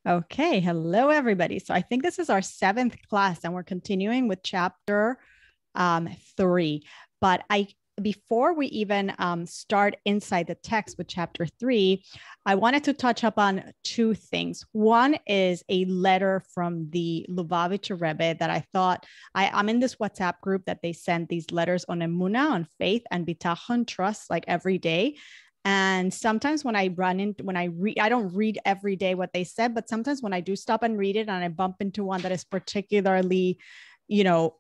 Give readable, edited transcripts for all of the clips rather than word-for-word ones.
Okay, hello everybody. So I think this is our seventh class, and we're continuing with chapter 3. But before we even start inside the text with chapter 3, I wanted to touch up on two things. One is a letter from the Lubavitcher Rebbe that I thought I'm in this WhatsApp group that they send these letters on Emunah, on faith, and Bitachon, trust, like every day. And sometimes when I read, I don't read every day what they said, but sometimes when I do stop and read it and I bump into one that is particularly, you know,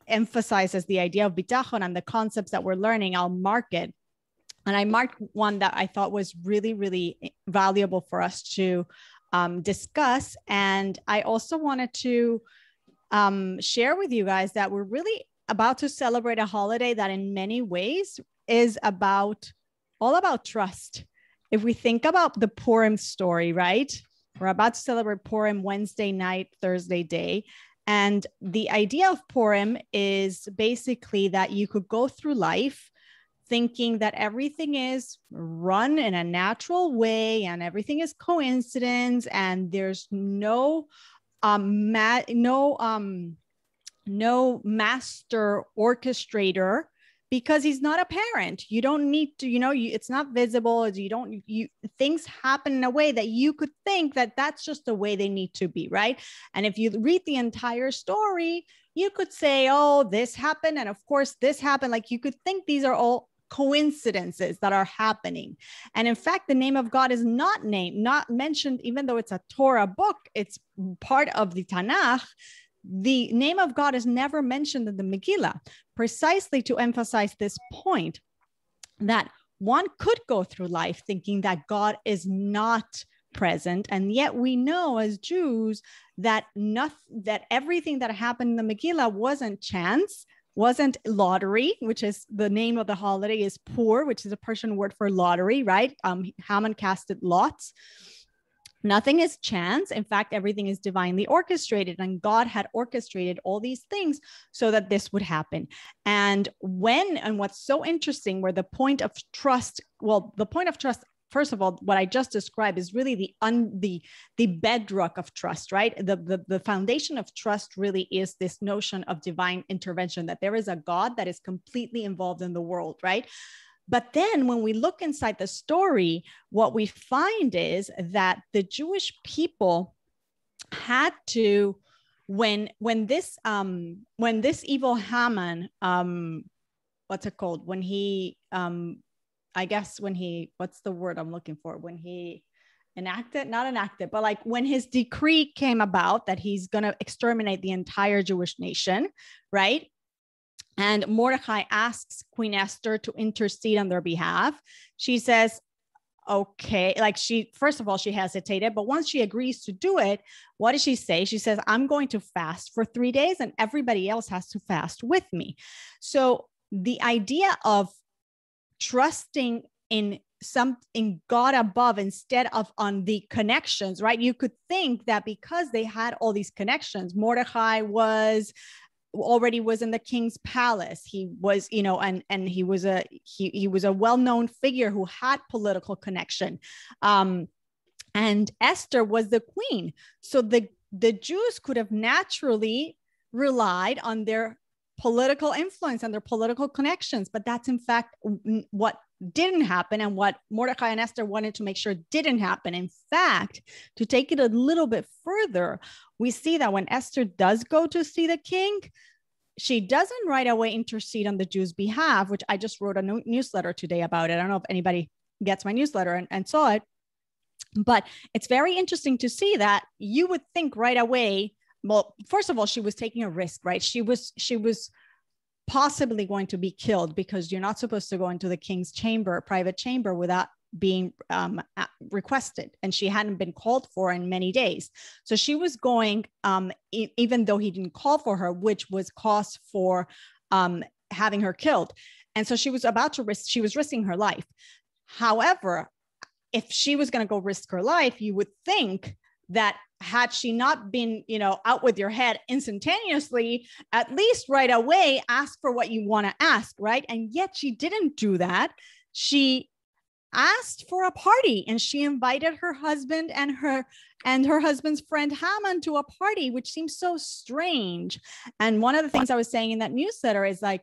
emphasizes the idea of bitachon and the concepts that we're learning, I'll mark it. And I marked one that I thought was really, really valuable for us to discuss. And I also wanted to share with you guys that we're really about to celebrate a holiday that in many ways is all about trust. If we think about the Purim story, right? We're about to celebrate Purim Wednesday night, Thursday day. And the idea of Purim is basically that you could go through life thinking that everything is run in a natural way and everything is coincidence and there's no master orchestrator, because he's not a parent. You don't need to, it's not visible. Things happen in a way that you could think that that's just the way they need to be, right? And if you read the entire story, you could say, oh, this happened. And of course, this happened. Like you could think these are all coincidences that are happening. And in fact, the name of God is not mentioned, even though it's a Torah book, it's part of the Tanakh. The name of God is never mentioned in the Megillah, precisely to emphasize this point that one could go through life thinking that God is not present. And yet we know as Jews that everything that happened in the Megillah wasn't chance, wasn't lottery, which is the name of the holiday is Pur, which is a Persian word for lottery, right? Haman casted lots. Nothing is chance. In fact, everything is divinely orchestrated, and God had orchestrated all these things so that this would happen. And what's so interesting, where the point of trust, first of all, what I just described is really the bedrock of trust, right? The foundation of trust really is this notion of divine intervention, that there is a God that is completely involved in the world, right? But then when we look inside the story, what we find is that the Jewish people had to, when this evil Haman, what's it called? When he, what's the word I'm looking for? When he not enacted, but like when his decree came about that he's going to exterminate the entire Jewish nation, right? And Mordecai asks Queen Esther to intercede on their behalf. She says, okay, first of all, she hesitated, but once she agrees to do it, what does she say? She says, I'm going to fast for 3 days and everybody else has to fast with me. So the idea of trusting in God above instead of on the connections, right? You could think that because they had all these connections, Mordecai already was in the king's palace. He was, and he was a well-known figure who had political connection. And Esther was the queen. So the Jews could have naturally relied on their political influence and their political connections. But that's in fact what didn't happen, and what Mordecai and Esther wanted to make sure didn't happen. In fact, to take it a little bit further, we see that when Esther does go to see the king, she doesn't right away intercede on the Jews' behalf, which I just wrote a newsletter today about it. I don't know if anybody gets my newsletter and saw it, but it's very interesting to see that you would think right away, well, first of all, she was taking a risk, right? She was possibly going to be killed, because you're not supposed to go into the king's private chamber, without being requested, and she hadn't been called for in many days. So she was going, even though he didn't call for her, which was cause for having her killed. And so she was risking her life. However, if she was going to go risk her life, you would think that had she not been, out with your head instantaneously, at least right away, ask for what you want to ask, right? And yet she didn't do that. She asked for a party, and she invited her husband and her husband's friend Haman to a party, which seems so strange. And one of the things I was saying in that newsletter is like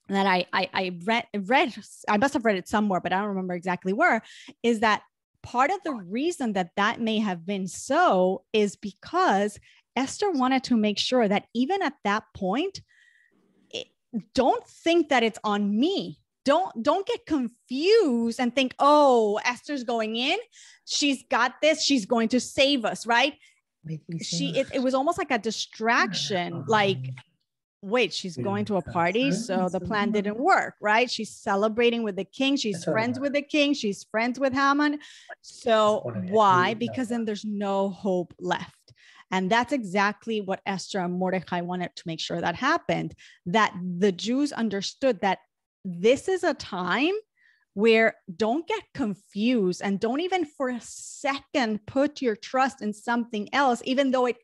that I read, I must have read it somewhere, but I don't remember exactly where, is that part of the reason that that may have been so is because Esther wanted to make sure that even at that point, don't think that it's on me. Don't get confused and think, oh, Esther's going in. She's got this. She's going to save us, right? It was almost like a distraction. Like, wait, she's going to a party, so the plan didn't work, right? She's celebrating with the king. She's friends with the king. She's friends with Haman. So why? Because then there's no hope left. And that's exactly what Esther and Mordecai wanted to make sure that happened, that the Jews understood that this is a time where don't get confused and don't even for a second put your trust in something else, even though it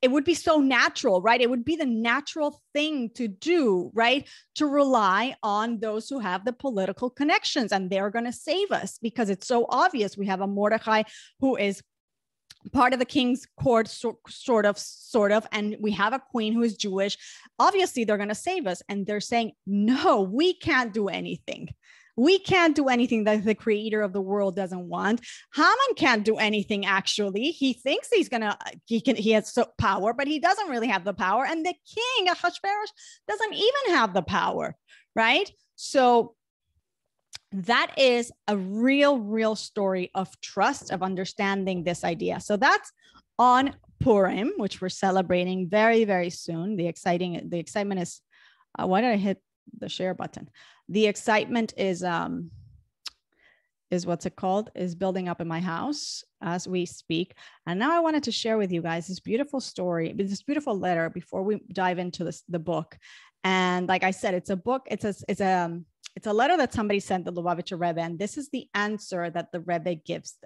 would be so natural, right? It would be the natural thing to do, right? To rely on those who have the political connections, and they're going to save us because it's so obvious. We have a Mordecai who is part of the king's court, sort of, and we have a queen who is Jewish. Obviously, they're going to save us. And they're saying, no, we can't do anything. We can't do anything that the creator of the world doesn't want. Haman can't do anything, actually. He thinks he has power, but he doesn't really have the power. And the king, Ahasuerus, doesn't even have the power, right? So that is a real story of trust, of understanding this idea. So that's on Purim, which we're celebrating very, very soon. The excitement is, why did I hit the share button? The excitement is what's it called? Is building up in my house as we speak. And now I wanted to share with you guys this beautiful story, this beautiful letter before we dive into the book. And like I said, it's a book. It's a letter that somebody sent the Lubavitcher Rebbe, and this is the answer that the Rebbe gives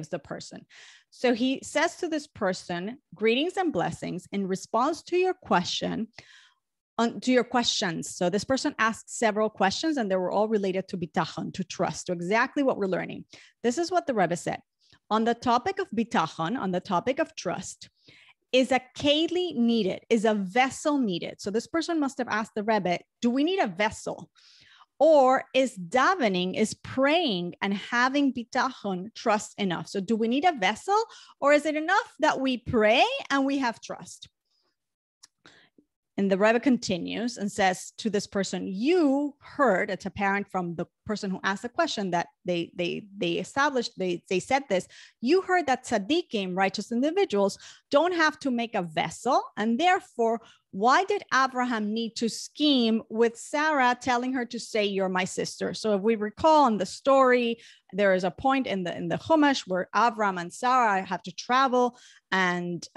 the person. So he says to this person, greetings and blessings in response to your question, to your questions. So this person asked several questions, and they were all related to Bitachon, to trust, to exactly what we're learning. This is what the Rebbe said. On the topic of Bitachon, on the topic of trust, is a keli needed? Is a vessel needed? So this person must have asked the Rebbe, do we need a vessel? Or is davening, is praying and having bitachon, trust enough? So do we need a vessel, or is it enough that we pray and we have trust? And the Rebbe continues and says to this person, you heard, it's apparent from the person who asked the question that they said this, you heard that tzaddikim, righteous individuals, don't have to make a vessel, and therefore, why did Abraham need to scheme with Sarah, telling her to say, you're my sister? So if we recall in the story, there is a point in the Chumash where Abraham and Sarah have to travel, and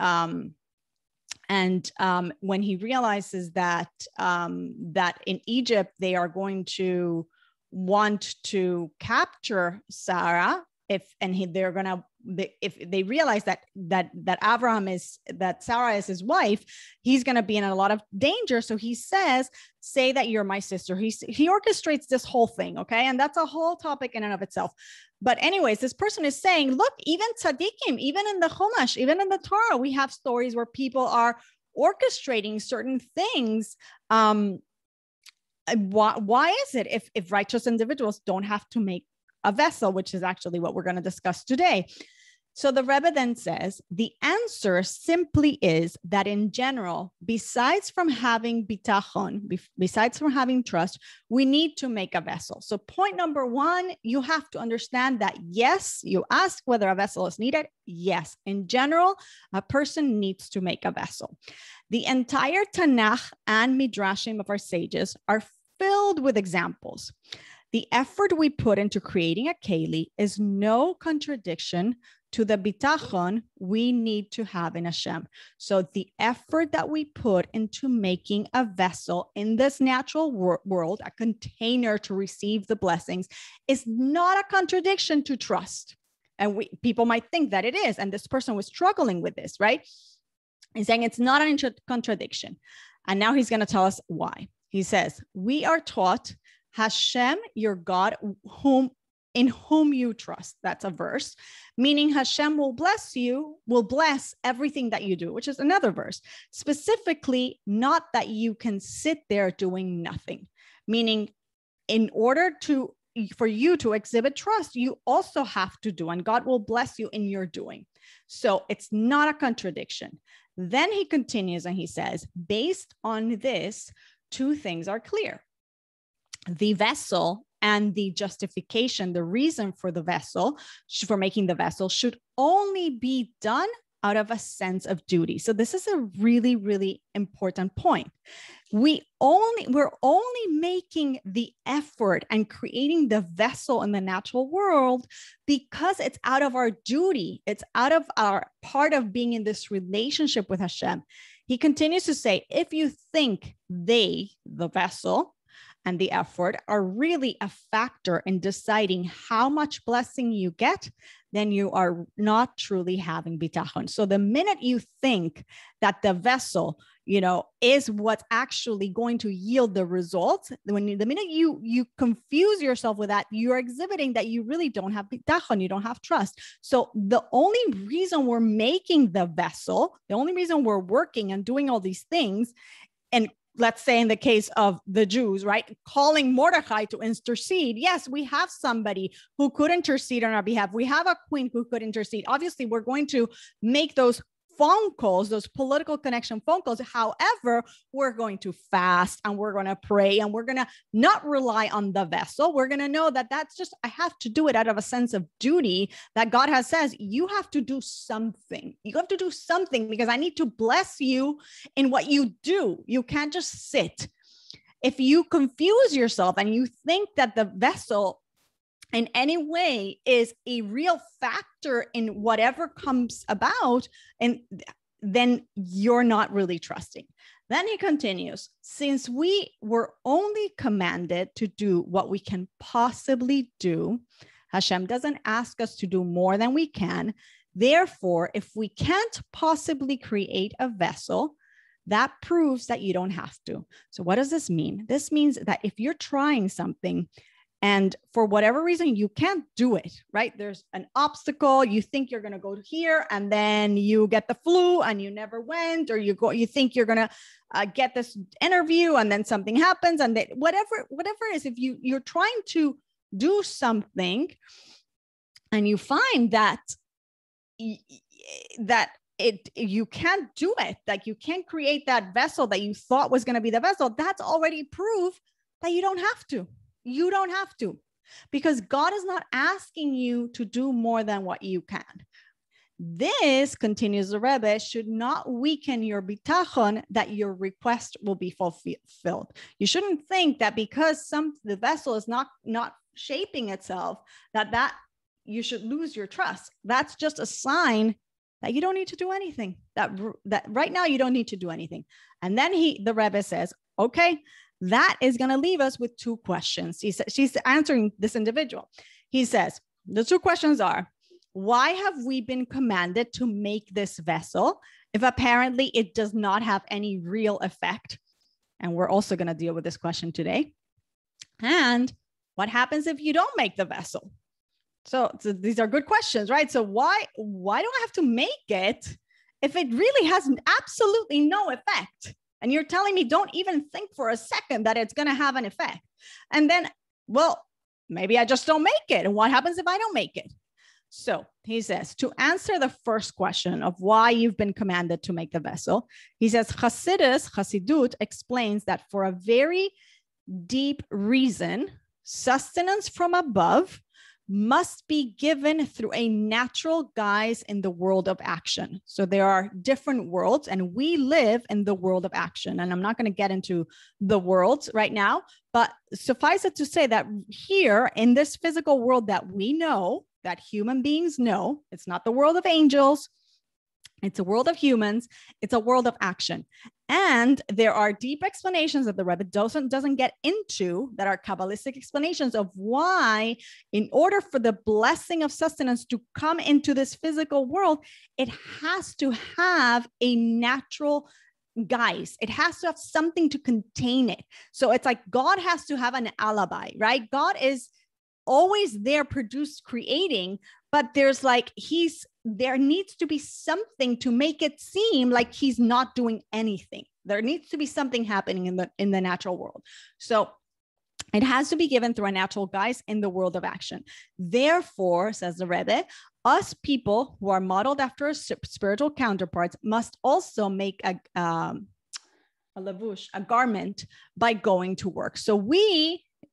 when he realizes that in Egypt they are going to want to capture Sarah, if they realize that Sarah is his wife, he's going to be in a lot of danger. So he says, say that you're my sister. He orchestrates this whole thing, okay? And that's a whole topic in and of itself. But anyways, this person is saying, look, even tzaddikim, even in the Chumash, even in the Torah, we have stories where people are orchestrating certain things. Why is it if righteous individuals don't have to make a vessel, which is actually what we're going to discuss today? So the Rebbe then says, the answer simply is that in general, besides from having bitachon, besides from having trust, we need to make a vessel. So point number one, you have to understand that yes, you ask whether a vessel is needed. Yes, in general, a person needs to make a vessel. The entire Tanakh and Midrashim of our sages are filled with examples. The effort we put into creating a keli is no contradiction to the bitachon we need to have in Hashem. So the effort that we put into making a vessel in this natural world, a container to receive the blessings, is not a contradiction to trust. And people might think that it is. And this person was struggling with this, right? He's saying it's not a contradiction. And now he's going to tell us why. He says, we are taught Hashem, your God, whom in whom you trust. That's a verse, meaning Hashem will bless you, will bless everything that you do, which is another verse. Specifically, not that you can sit there doing nothing, meaning in order for you to exhibit trust, you also have to do, and God will bless you in your doing. So it's not a contradiction. Then he continues and he says, based on this, two things are clear. The vessel and the justification, the reason for the vessel, for making the vessel, should only be done out of a sense of duty. So this is a really, really important point. We're only making the effort and creating the vessel in the natural world because it's out of our duty. It's out of our part of being in this relationship with Hashem. He continues to say, if you think the vessel and the effort are really a factor in deciding how much blessing you get, then you are not truly having bitachon. So the minute you think that the vessel, is what's actually going to yield the results, the minute you confuse yourself with that, you're exhibiting that you really don't have bitachon, you don't have trust. So the only reason we're making the vessel, the only reason we're working and doing all these things, and let's say in the case of the Jews, right, calling Mordechai to intercede. Yes, we have somebody who could intercede on our behalf. We have a queen who could intercede. Obviously, we're going to make those phone calls, those political connection phone calls. However, we're going to fast and we're going to pray and we're going to not rely on the vessel. We're going to know that that's just, I have to do it out of a sense of duty that God has says, you have to do something. You have to do something because I need to bless you in what you do. You can't just sit. If you confuse yourself and you think that the vessel in any way is a real factor in whatever comes about, and then you're not really trusting. Then he continues, since we were only commanded to do what we can possibly do, Hashem doesn't ask us to do more than we can. Therefore, if we can't possibly create a vessel, that proves that you don't have to. So what does this mean? This means that if you're trying something and for whatever reason, you can't do it, right? There's an obstacle. You think you're going to go here and then you get the flu and you never went, or you think you're going to get this interview and then something happens and whatever it is, if you're trying to do something and you find that you can't do it, like you can't create that vessel that you thought was going to be the vessel, that's already proof that you don't have to. You don't have to, because God is not asking you to do more than what you can. This, continues the Rebbe, should not weaken your bitachon that your request will be fulfilled. You shouldn't think that because the vessel is not shaping itself, that you should lose your trust. That's just a sign that you don't need to do anything. That right now you don't need to do anything. And then the Rebbe says, okay, that is going to leave us with two questions. She's answering this individual. He says, the two questions are, why have we been commanded to make this vessel if apparently it does not have any real effect? And we're also going to deal with this question today. And what happens if you don't make the vessel? So these are good questions, right? So why do I have to make it if it really has absolutely no effect? And you're telling me don't even think for a second that it's going to have an effect. And then, well, maybe I just don't make it. And what happens if I don't make it? So he says, to answer the first question of why you've been commanded to make the vessel, he says, Chassidut explains that for a very deep reason, sustenance from above must be given through a natural guise in the world of action. So there are different worlds and we live in the world of action. And I'm not going to get into the worlds right now, but suffice it to say that here in this physical world that we know, that human beings know, it's not the world of angels, it's a world of humans, it's a world of action. And there are deep explanations that the Rebbe doesn't get into, that are Kabbalistic explanations of why, in order for the blessing of sustenance to come into this physical world, it has to have a natural guise. It has to have something to contain it. So it's like God has to have an alibi, right? God is always there, creating, but there's like, there needs to be something to make it seem like he's not doing anything. There needs to be something happening in the natural world. So it has to be given through a natural guise in the world of action. Therefore, says the Rebbe, us people who are modeled after our spiritual counterparts must also make a lavush, a garment, by going to work. So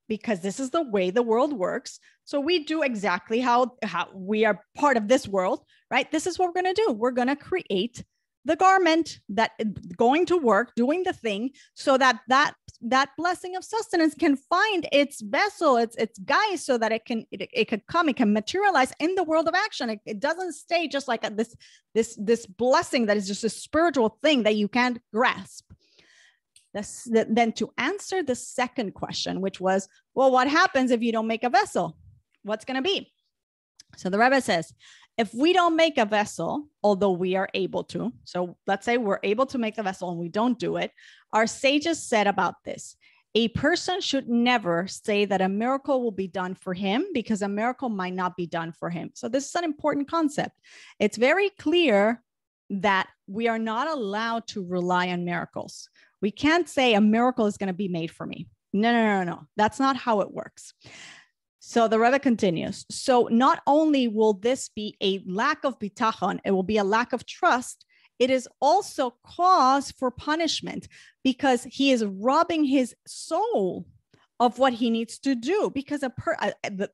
because this is the way the world works, so we do exactly how we are part of this world, right? This is what we're going to do. We're going to create the garment, that going to work, doing the thing, so that blessing of sustenance can find its vessel, its guise, so that it could come, it can materialize in the world of action. It doesn't stay just like this blessing that is just a spiritual thing that you can't grasp. Then to answer the second question, which was, well, what happens if you don't make a vessel? What's going to be? So the Rebbe says, if we don't make a vessel, although we are able to, so let's say we're able to make the vessel and we don't do it, our sages said about this, a person should never say that a miracle will be done for him, because a miracle might not be done for him. So this is an important concept. It's very clear that we are not allowed to rely on miracles. We can't say a miracle is going to be made for me. No. That's not how it works. So the Rebbe continues. So not only will this be a lack of bitachon, it will be a lack of trust, it is also cause for punishment, because he is robbing his soul of what he needs to do, because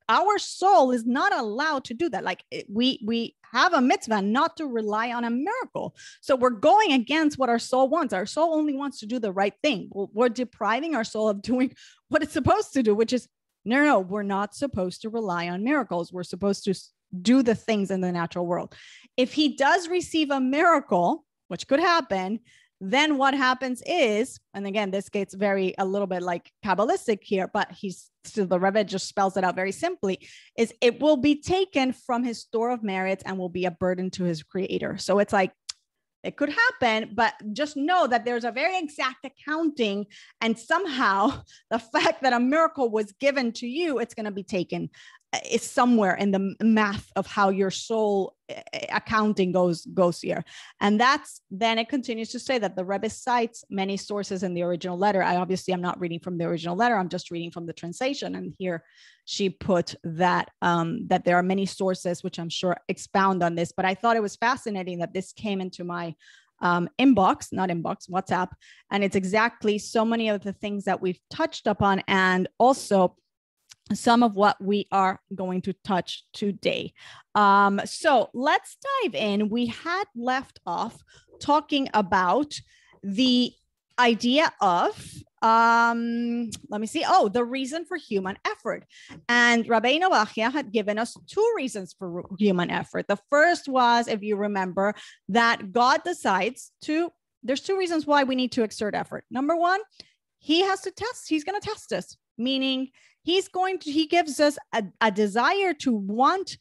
our soul is not allowed to do that. Like we have a mitzvah not to rely on a miracle. So we're going against what our soul wants. Our soul only wants to do the right thing. We're depriving our soul of doing what it's supposed to do, which is, no, we're not supposed to rely on miracles. We're supposed to do the things in the natural world. If he does receive a miracle, which could happen, then what happens is, and again, this gets a little bit like Kabbalistic here, but the Rebbe just spells it out very simply, is it will be taken from his store of merits and will be a burden to his creator. So it's like, it could happen, but just know that there's a very exact accounting, and somehow the fact that a miracle was given to you, it's going to be taken. It's somewhere in the math of how your soul accounting goes here. And then it continues to say that the Rebbe cites many sources in the original letter. I'm not reading from the original letter. I'm just reading from the translation. And here she put that, that there are many sources, which I'm sure expound on this, but I thought it was fascinating that this came into my WhatsApp. And it's exactly so many of the things that we've touched upon, and also some of what we are going to touch today. So let's dive in. We had left off talking about the idea of, the reason for human effort. And Rabbeinu Bachya had given us two reasons for human effort. The first was, if you remember, that God decides there's two reasons why we need to exert effort. Number one, he's going to test us, meaning he gives us a desire to want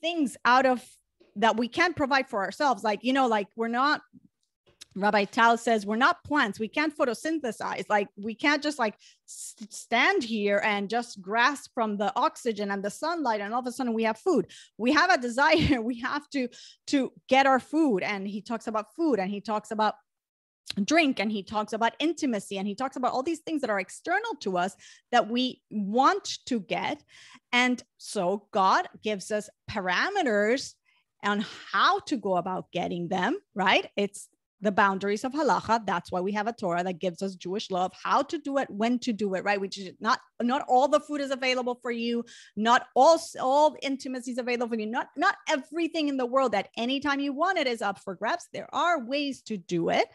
things out of that we can't provide for ourselves. Like, we're not, Rabbi Tal says, we're not plants. We can't photosynthesize. Like, we can't just stand here and just grasp from the oxygen and the sunlight, and all of a sudden we have food. We have a desire. We have to get our food. And he talks about food, and he talks about drink, and he talks about intimacy, and he talks about all these things that are external to us that we want to get. And so God gives us parameters on how to go about getting them, right? It's the boundaries of halacha. That's why we have a Torah that gives us Jewish law of how to do it, when to do it, right? Which is not all the food is available for you. Not all intimacy is available for you. Not everything in the world at any time you want it is up for grabs. There are ways to do it.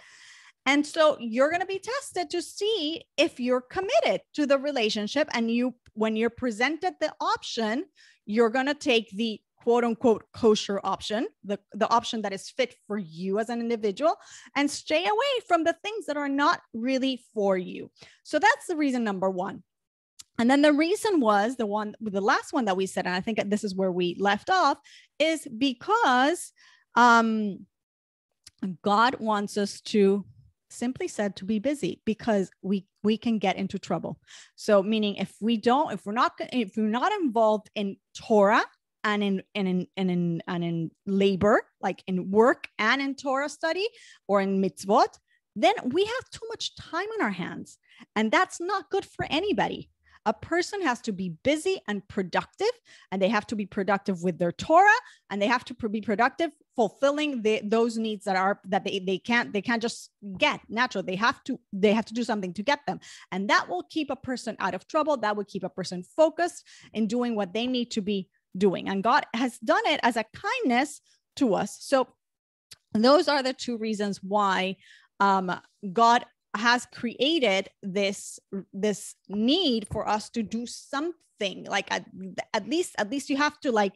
And so you're going to be tested to see if you're committed to the relationship. And when you're presented the option, you're going to take the quote unquote kosher option, the option that is fit for you as an individual, and stay away from the things that are not really for you. So that's the reason number one. And then the reason was the last one that we said, and I think this is where we left off, is because God wants us to simply said to be busy, because we can get into trouble. So meaning if we're not involved in Torah and in labor, like in work and in Torah study or in mitzvot, then we have too much time on our hands. And that's not good for anybody. A person has to be busy and productive, and they have to be productive with their Torah, and they have to be productive fulfilling those needs that they can't just get natural. They have to do something to get them. And that will keep a person out of trouble. That will keep a person focused in doing what they need to be doing. And God has done it as a kindness to us. So those are the two reasons why God has created this need for us to do something. Like at least you have to, like,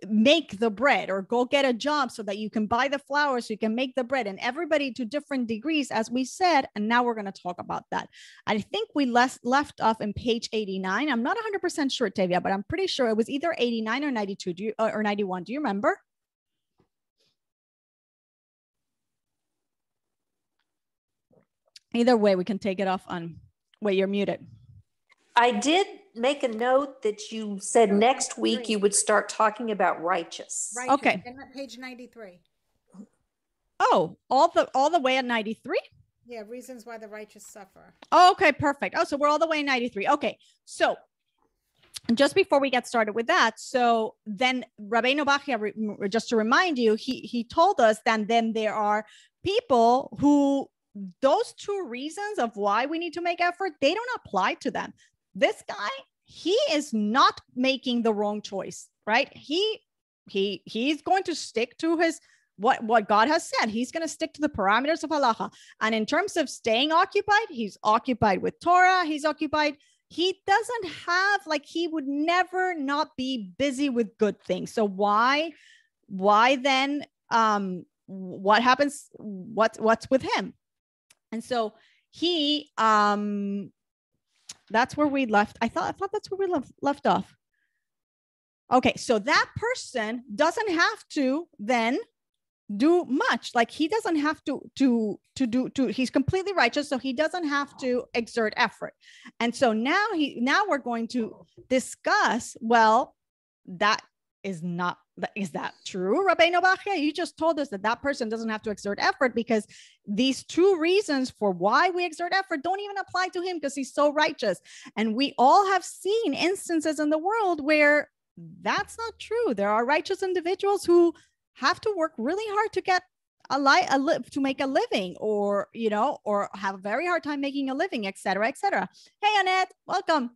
make the bread, or go get a job so that you can buy the flour so you can make the bread. And everybody to different degrees, as we said. And now we're going to talk about that. I think we left off in page 89. I'm not 100% sure, Tavia, but I'm pretty sure it was either 89 or 92 or 91. Do you remember? Either way, we can take it off on. Wait, you're muted. I did make a note that you said next week you would start talking about righteous. Okay. And page 93. Oh, all the way at 93? Yeah, reasons why the righteous suffer. Oh, okay, perfect. Oh, so we're all the way in 93. Okay, so just before we get started with that, so then Rabbeinu Bachya, just to remind you, he told us that then there are people who, those two reasons of why we need to make effort, they don't apply to them. This guy, he is not making the wrong choice, right? He's going to stick to his what God has said. He's going to stick to the parameters of halacha. And in terms of staying occupied, he's occupied with Torah. He's occupied. He doesn't have, like, he would never not be busy with good things. So why then? What happens? What's with him? And so he, that's where we left. I thought that's where we left off. Okay, so that person doesn't have to then do much. Like, he doesn't have to he's completely righteous, so he doesn't have to exert effort. And so now we're going to discuss, well, is that true, Rabbeinu Bachya? You just told us that person doesn't have to exert effort, because these two reasons for why we exert effort don't even apply to him, because he's so righteous. And we all have seen instances in the world where that's not true. There are righteous individuals who have to work really hard to get to make a living, or have a very hard time making a living, etc., etc. Hey, Annette, welcome.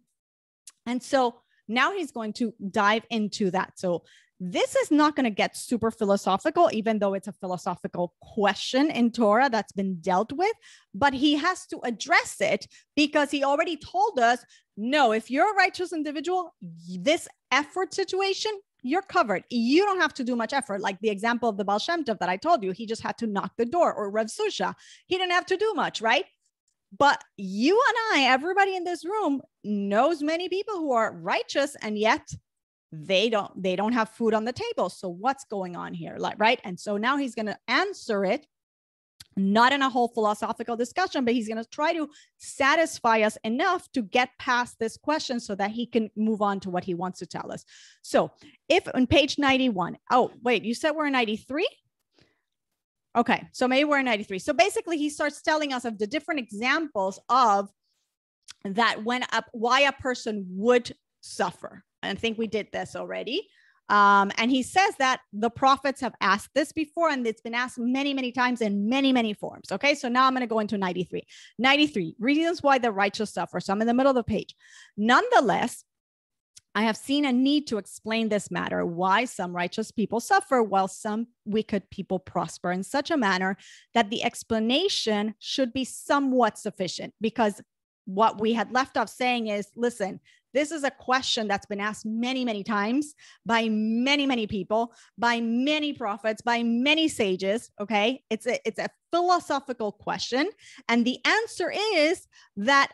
And so now he's going to dive into that. So this is not going to get super philosophical, even though it's a philosophical question in Torah that's been dealt with, but he has to address it, because he already told us, no, if you're a righteous individual, this effort situation, you're covered. You don't have to do much effort. Like the example of the Baal Shem Tov that I told you, he just had to knock the door, or Rav Susha, he didn't have to do much, right? But you and I, everybody in this room knows many people who are righteous, and yet they don't have food on the table. So what's going on here? Like, right? And so now he's going to answer it, not in a whole philosophical discussion, but he's going to try to satisfy us enough to get past this question so that he can move on to what he wants to tell us. So if on page 91, oh, wait, you said we're in 93? Okay, so maybe we're in 93. So basically he starts telling us of the different examples of that why a person would suffer. And I think we did this already. And he says that the prophets have asked this before, and it's been asked many, many times in many, many forms. Okay, so now I'm going to go into 93. 93, reasons why the righteous suffer. So I'm in the middle of the page. Nonetheless, I have seen a need to explain this matter, why some righteous people suffer while some wicked people prosper, in such a manner that the explanation should be somewhat sufficient. Because what we had left off saying is, listen, this is a question that's been asked many, many times by many, many people, by many prophets, by many sages. Okay, it's a philosophical question. And the answer is that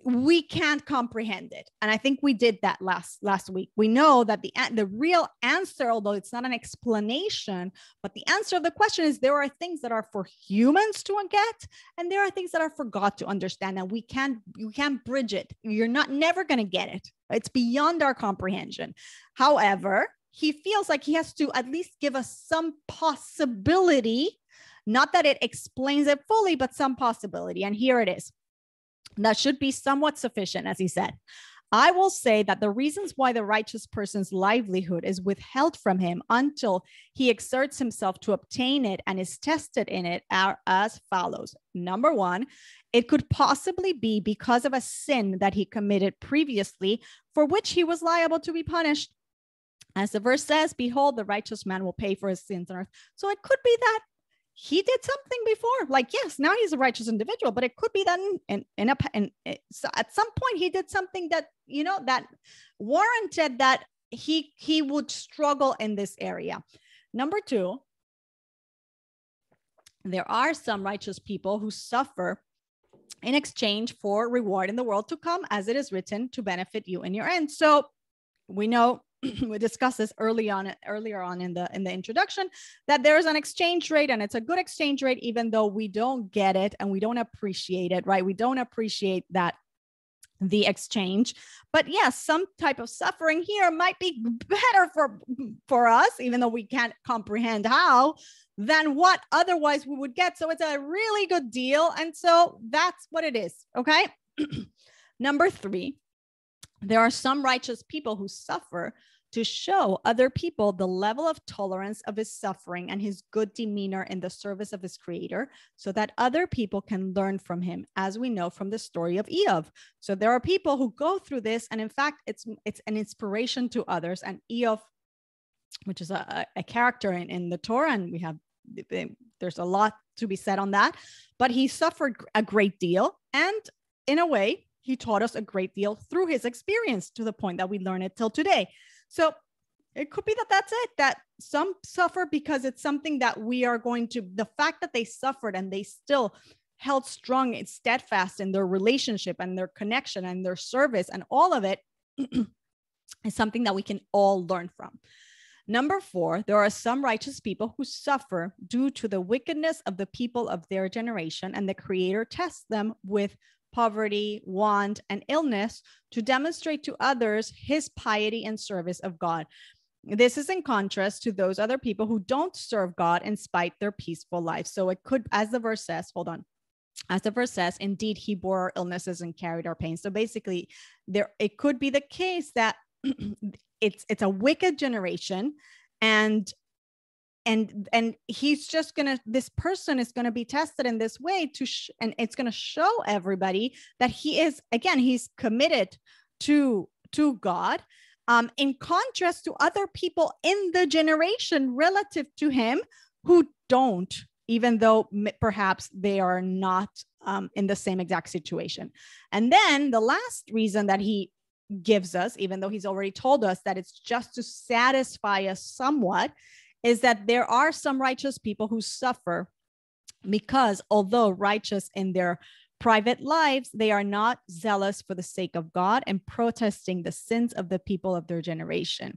we can't comprehend it. And I think we did that last week. We know that the real answer, although it's not an explanation, but the answer of the question is there are things that are for humans to get, and there are things that are for God to understand. And you can't bridge it. You're never going to get it. It's beyond our comprehension. However, he feels like he has to at least give us some possibility, not that it explains it fully, but some possibility. And here it is. That should be somewhat sufficient, as he said. I will say that the reasons why the righteous person's livelihood is withheld from him until he exerts himself to obtain it and is tested in it are as follows. Number one, it could possibly be because of a sin that he committed previously for which he was liable to be punished. As the verse says, behold, the righteous man will pay for his sins on earth. So it could be that he did something before, like, yes, now he's a righteous individual, but it could be that so at some point he did something that, that warranted that he would struggle in this area. Number two, there are some righteous people who suffer in exchange for reward in the world to come, as it is written, to benefit you in your end. So we know, we discussed this earlier on in the introduction, that there is an exchange rate, and it's a good exchange rate, even though we don't get it and we don't appreciate it, right? We don't appreciate that, the exchange. But yes, some type of suffering here might be better for us, even though we can't comprehend how, than what otherwise we would get. So it's a really good deal. And so that's what it is. Okay. Number three, there are some righteous people who suffer to show other people the level of tolerance of his suffering and his good demeanor in the service of his creator, so that other people can learn from him, as we know from the story of Eov. So there are people who go through this, and in fact, it's an inspiration to others. And Eov, which is a character in the Torah, and there's a lot to be said on that, but he suffered a great deal, and in a way, he taught us a great deal through his experience, to the point that we learn it till today. So it could be that that's it, that some suffer because it's something that we are going to, the fact that they suffered and they still held strong and steadfast in their relationship and their connection and their service and all of it is something that we can all learn from. Number four, there are some righteous people who suffer due to the wickedness of the people of their generation, and the Creator tests them with poverty, want, and illness to demonstrate to others his piety and service of God. This is in contrast to those other people who don't serve God in spite their peaceful life. So it could, as the verse says, as the verse says, indeed, he bore our illnesses and carried our pain. So basically, it could be the case that it's a wicked generation, and he's just this person is gonna be tested in this way and it's gonna show everybody that he's committed to God, in contrast to other people in the generation relative to him who don't, even though perhaps they are not in the same exact situation. And then the last reason that he gives us, even though he's already told us that it's just to satisfy us somewhat, is that there are some righteous people who suffer because, although righteous in their private lives, they are not zealous for the sake of God and protesting the sins of the people of their generation.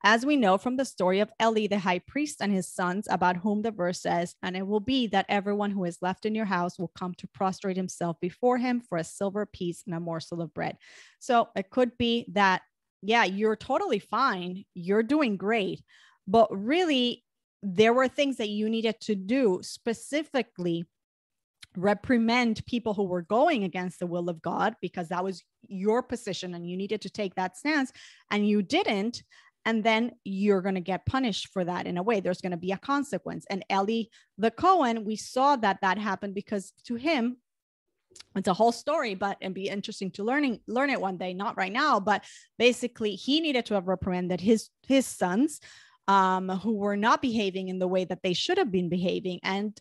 As we know from the story of Eli, the high priest, and his sons, about whom the verse says, and it will be that everyone who is left in your house will come to prostrate himself before him for a silver piece and a morsel of bread. So it could be that, yeah, you're totally fine. You're doing great. But really, there were things that you needed to do, specifically reprimand people who were going against the will of God, because that was your position and you needed to take that stance, and you didn't. And then you're going to get punished for that in a way. There's going to be a consequence. And Eli the Cohen, we saw that happened because to him, it's a whole story, but it'd be interesting to learn it one day, not right now. But basically, he needed to have reprimanded his sons who were not behaving in the way that they should have been behaving. And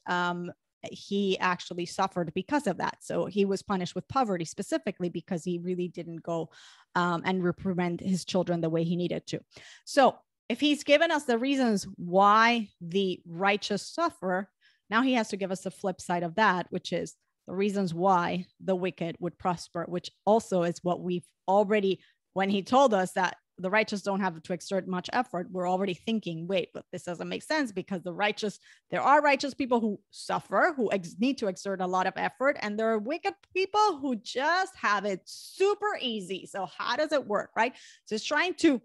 he actually suffered because of that. So he was punished with poverty specifically because he really didn't go and reprimand his children the way he needed to. So if he's given us the reasons why the righteous suffer, now he has to give us the flip side of that, which is the reasons why the wicked would prosper, which also is what we've already, when he told us that the righteous don't have to exert much effort, we're already thinking, wait, but this doesn't make sense, because there are righteous people who suffer, who need to exert a lot of effort, and there are wicked people who just have it super easy. So how does it work, right? So it's trying to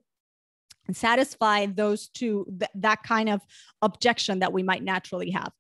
satisfy those two, that kind of objection that we might naturally have.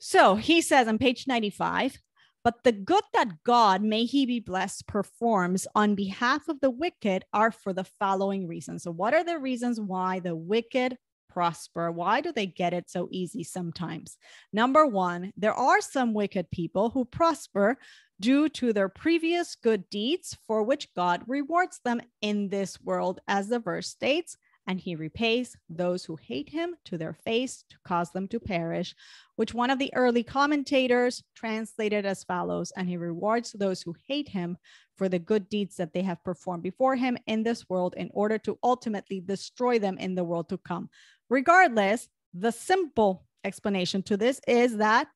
So he says on page 95, but the good that God, may he be blessed, performs on behalf of the wicked are for the following reasons. So what are the reasons why the wicked prosper? Why do they get it so easy sometimes? Number one, there are some wicked people who prosper due to their previous good deeds, for which God rewards them in this world, as the verse states, and he repays those who hate him to their face to cause them to perish, which one of the early commentators translated as follows, and he rewards those who hate him for the good deeds that they have performed before him in this world, in order to ultimately destroy them in the world to come. Regardless, the simple explanation to this is that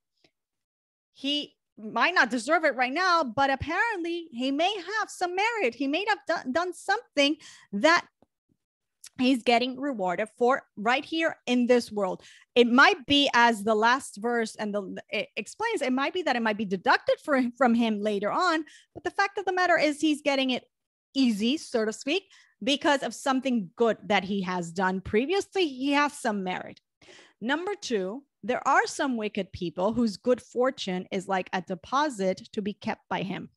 he might not deserve it right now, but apparently he may have some merit. He may have done something that he's getting rewarded for right here in this world. It might be, as the last verse and it explains, it might be that it might be deducted from him later on. But the fact of the matter is he's getting it easy, so to speak, because of something good that he has done previously. He has some merit. Number two, there are some wicked people whose good fortune is like a deposit to be kept by him,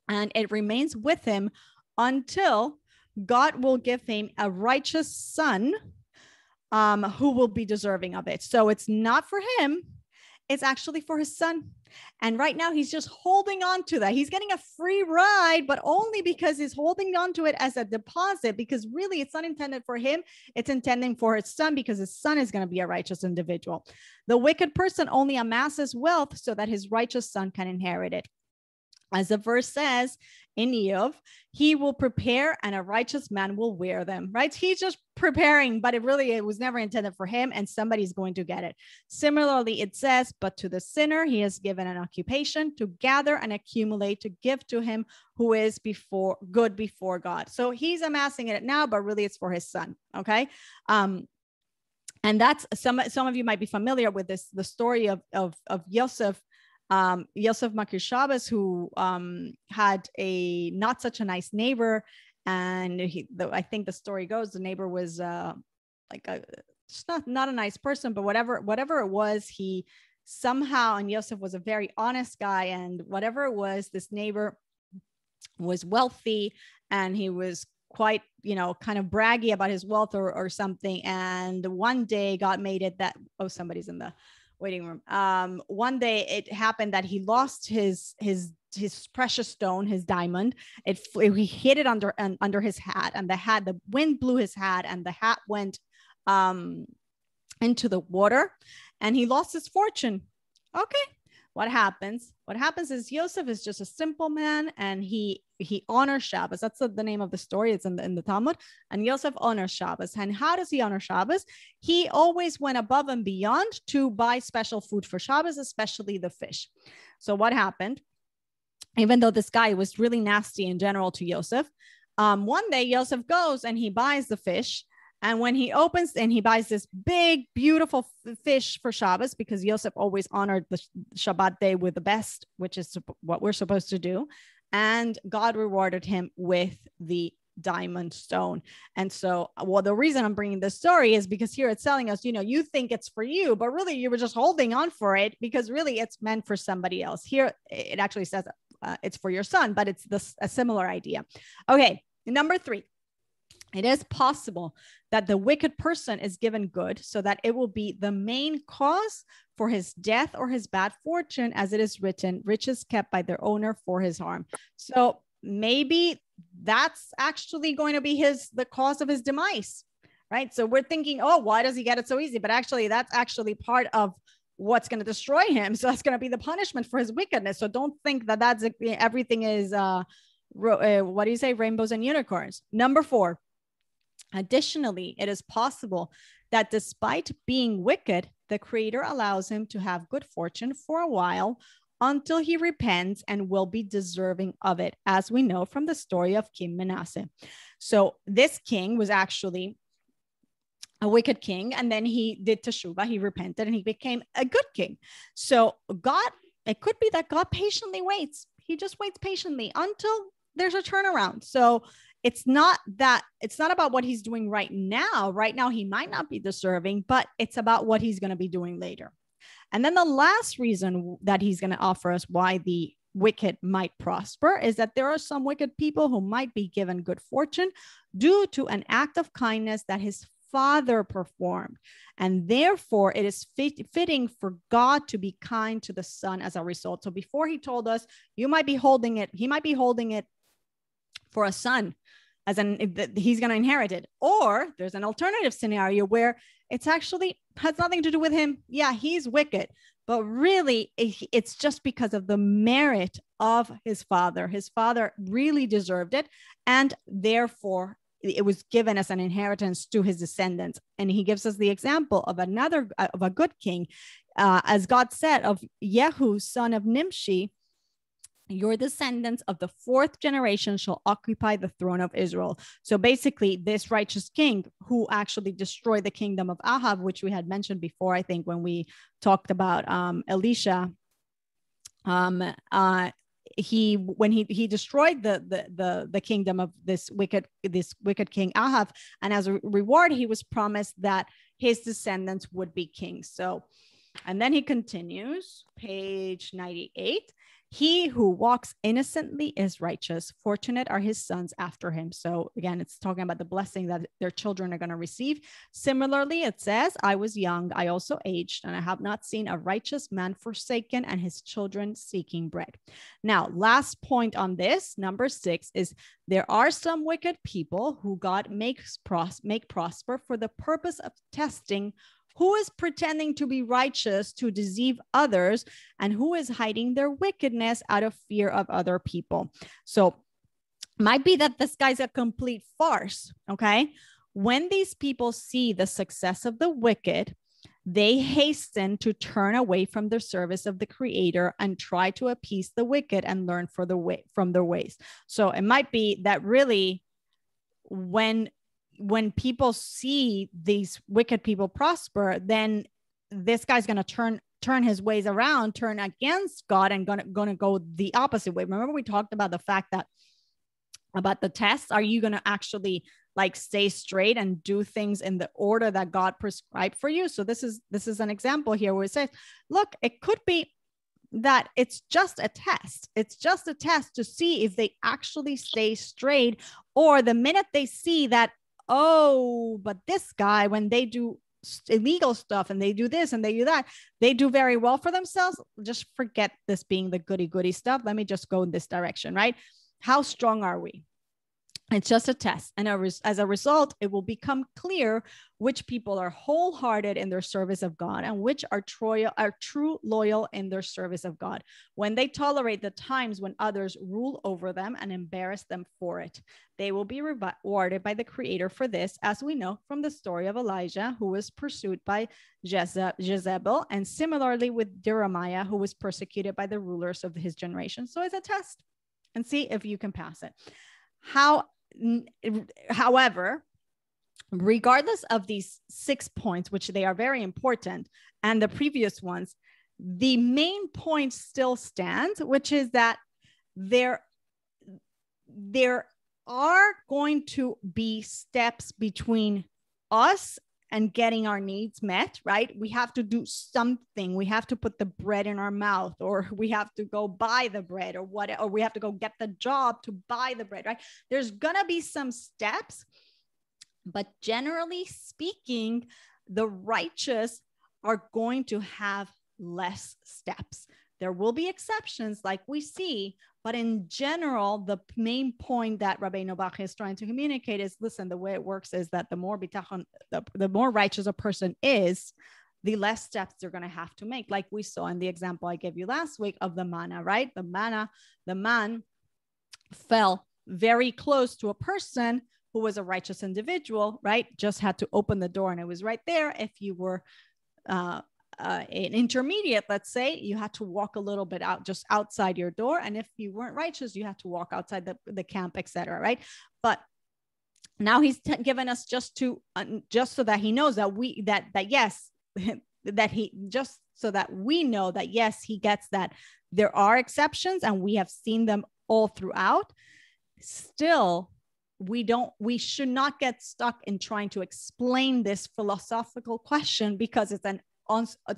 and it remains with him until God will give him a righteous son who will be deserving of it. So it's not for him, it's actually for his son. And right now he's just holding on to that. He's getting a free ride, but only because he's holding on to it as a deposit, because really it's not intended for him. It's intended for his son, because his son is going to be a righteous individual. The wicked person only amasses wealth so that his righteous son can inherit it. As the verse says in Eov, he will prepare and a righteous man will wear them, right? He's just preparing, but it was never intended for him, and somebody's going to get it. Similarly, it says, but to the sinner, he has given an occupation to gather and accumulate, to give to him who is good before God. So he's amassing it now, but really it's for his son. Okay. And that's some of you might be familiar with this, the story of Yosef. Yosef Makir Shabbos, who had a not such a nice neighbor, and I think the story goes, the neighbor was just not a nice person, but whatever it was, he somehow, and Yosef was a very honest guy, and whatever it was, this neighbor was wealthy, and he was quite, kind of braggy about his wealth or something. And one day God made it that, somebody's in the waiting room. One day it happened that he lost his precious stone, his diamond. He hid it under his hat, and the wind blew his hat, and the hat went into the water, and he lost his fortune. Okay. What happens? What happens is Yosef is just a simple man, and he honors Shabbos. That's the name of the story. It's in the Talmud. And Yosef honors Shabbos. And how does he honor Shabbos? He always went above and beyond to buy special food for Shabbos, especially the fish. So what happened? Even though this guy was really nasty in general to Yosef, one day Yosef goes and he buys the fish. And when he opens and he buys this big, beautiful fish for Shabbos, because Yosef always honored the Shabbat day with the best, which is what we're supposed to do. And God rewarded him with the diamond stone. And so, the reason I'm bringing this story is because here it's telling us, you think it's for you, but really you were just holding on for it, because really it's meant for somebody else. Here it actually says it's for your son, but it's a similar idea. Okay, number 3. It is possible that the wicked person is given good so that it will be the main cause for his death or his bad fortune, as it is written, riches kept by their owner for his harm. So maybe that's actually going to be the cause of his demise, right? So we're thinking, why does he get it so easy? But actually, that's actually part of what's going to destroy him. So that's going to be the punishment for his wickedness. So don't think that that's everything is, what do you say? Rainbows and unicorns. Number 4. Additionally, it is possible that despite being wicked, the Creator allows him to have good fortune for a while, until he repents and will be deserving of it, as we know from the story of King Manasseh. So this king was actually a wicked king, and then he did teshuvah, he repented, and he became a good king. So God, it could be that God patiently waits. He just waits patiently until there's a turnaround. So it's not about what he's doing right now. Right now, he might not be deserving, but it's about what he's going to be doing later. And then the last reason that he's going to offer us why the wicked might prosper is that there are some wicked people who might be given good fortune due to an act of kindness that his father performed. And therefore, it is fitting for God to be kind to the son as a result. So before he told us, he might be holding it for a son, as he's going to inherit it. Or there's an alternative scenario where it's actually has nothing to do with him. Yeah, he's wicked, but really it's just because of the merit of his father. His father really deserved it, and therefore it was given as an inheritance to his descendants. And he gives us the example of a good king, as God said of Yehu, son of Nimshi, your descendants of the fourth generation shall occupy the throne of Israel. So basically, this righteous king who actually destroyed the kingdom of Ahab, which we had mentioned before, I think when we talked about Elisha, when he destroyed the kingdom of this wicked king Ahab, and as a reward, he was promised that his descendants would be kings. So, and then he continues, page 98. He who walks innocently is righteous. Fortunate are his sons after him. So again, it's talking about the blessing that their children are going to receive. Similarly, it says, I was young, I also aged, and I have not seen a righteous man forsaken and his children seeking bread. Now, last point on this, number 6, is there are some wicked people who God make prosper for the purpose of testing who is pretending to be righteous to deceive others, and who is hiding their wickedness out of fear of other people. So might be that this guy's a complete farce, okay? When these people see the success of the wicked, they hasten to turn away from the service of the Creator and try to appease the wicked and learn from their ways. So it might be that really when people see these wicked people prosper, then this guy's going to turn his ways around, turn against God, and going to go the opposite way. Remember, we talked about the fact that about the test. Are you going to actually like stay straight and do things in the order that God prescribed for you? So this is an example here where it says, look, it could be that it's just a test. It's just a test to see if they actually stay straight, or the minute they see that, oh, but this guy, when they do illegal stuff and they do this and they do that, they do very well for themselves. Just forget this being the goody stuff. Let me just go in this direction, right? How strong are we? It's just a test. And as a result, it will become clear which people are wholehearted in their service of God and which are true loyal in their service of God, when they tolerate the times when others rule over them and embarrass them for it. They will be rewarded by the Creator for this, as we know from the story of Elijah, who was pursued by Jezebel, and similarly with Jeremiah, who was persecuted by the rulers of his generation. So it's a test, and see if you can pass it. However, regardless of these 6 points, which they are very important, and the previous ones, the main point still stands, which is that there are going to be steps between us and getting our needs met, right? We have to do something. We have to put the bread in our mouth, or we have to go buy the bread, or we have to go get the job to buy the bread, right? There's gonna be some steps, but generally speaking, the righteous are going to have less steps. There will be exceptions like we see, but in general, the main point that Rabbeinu Bach is trying to communicate is, listen, the way it works is that the more bitachon, the more righteous a person is, the less steps they're going to have to make. Like we saw in the example I gave you last week of the manna, right? The man fell very close to a person who was a righteous individual, right? Just had to open the door and it was right there. If you were an intermediate, let's say, you had to walk a little bit out, just outside your door. And if you weren't righteous, you had to walk outside the camp, etc. Right? But now he's given us just so that he knows that yes, that he just so that we know that yes, he gets that there are exceptions, and we have seen them all throughout. Still, we should not get stuck in trying to explain this philosophical question, because it's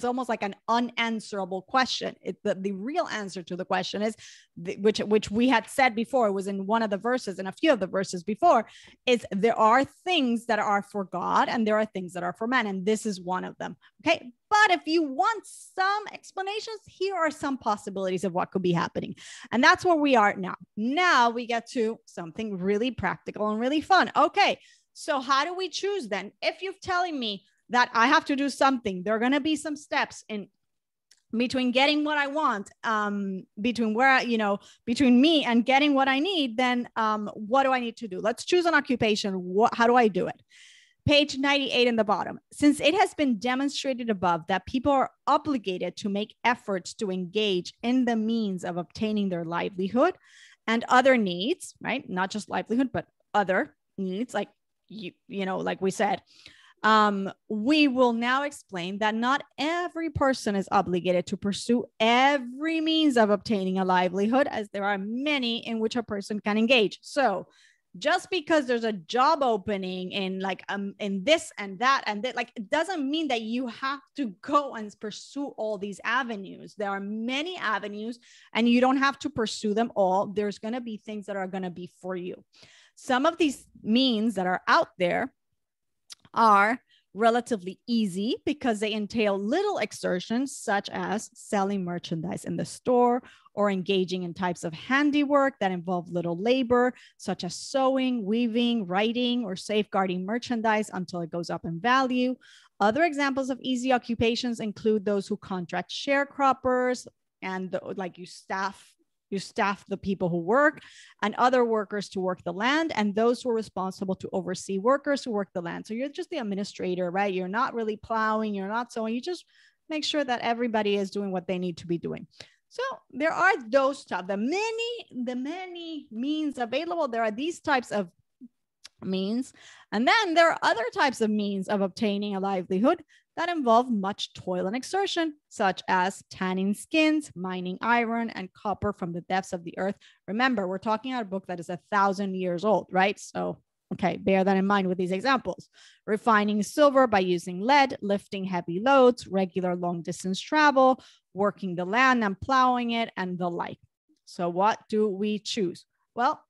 almost like an unanswerable question. The real answer to the question is, which we had said before, it was in one of the verses, in a few of the verses before, is there are things that are for God and there are things that are for man. And this is one of them. Okay. But if you want some explanations, here are some possibilities of what could be happening. And that's where we are now. Now we get to something really practical and really fun. Okay. So how do we choose then? If you're telling me that I have to do something, there are going to be some steps in between getting what I want, between me and getting what I need, then what do I need to do? Let's choose an occupation. How do I do it? Page 98 in the bottom. Since it has been demonstrated above that people are obligated to make efforts to engage in the means of obtaining their livelihood and other needs, right? Not just livelihood, but other needs, like like we said, we will now explain that not every person is obligated to pursue every means of obtaining a livelihood, as there are many in which a person can engage. So just because there's a job opening in in this and that, like, it doesn't mean that you have to go and pursue all these avenues. There are many avenues and you don't have to pursue them all. There's going to be things that are going to be for you. Some of these means that are out there are relatively easy because they entail little exertions, such as selling merchandise in the store or engaging in types of handiwork that involve little labor, such as sewing, weaving, writing, or safeguarding merchandise until it goes up in value. Other examples of easy occupations include those who contract sharecroppers and you staff the people who work and other workers to work the land, and those who are responsible to oversee workers who work the land. So you're just the administrator, right? You're not really plowing, you're not sowing, you just make sure that everybody is doing what they need to be doing. So there are those types, the many means available. There are these types of means. And then there are other types of means of obtaining a livelihood that involve much toil and exertion, such as tanning skins, mining iron and copper from the depths of the earth. Remember, we're talking about a book that is 1,000 years old, right? So, okay, bear that in mind with these examples. Refining silver by using lead, lifting heavy loads, regular long distance travel, working the land and plowing it, and the like. So what do we choose? Well,